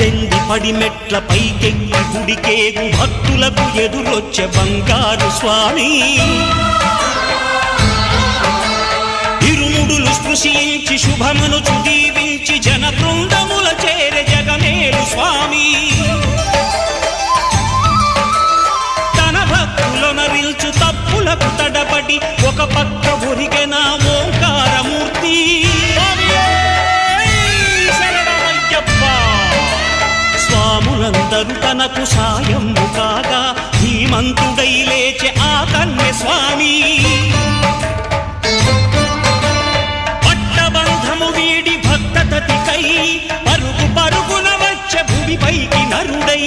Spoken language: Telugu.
పద్దెంది పడిమెట్ల పైకెక్కి గుడికేగు భక్తులకు ఎదురొచ్చే బంగారు స్వామి ఇరుముడులు స్పృశించి శుభమును దీవించి జన బృందముల చేరే జగమేలు స్వామి తన భక్తులొనరిల్చు తప్పులకు తడబడి ఒక పక్క ఒరిగెన ఓంకారమూర్తి స్వాములందరూ తనకు సాయము కాగా ధీమంతుడై లేచె ఆ కన్య స్వామి పట్టబంధము వీడి భక్తతతికై పరుగు పరుగున వచ్చే భూమిపైకి నరుడై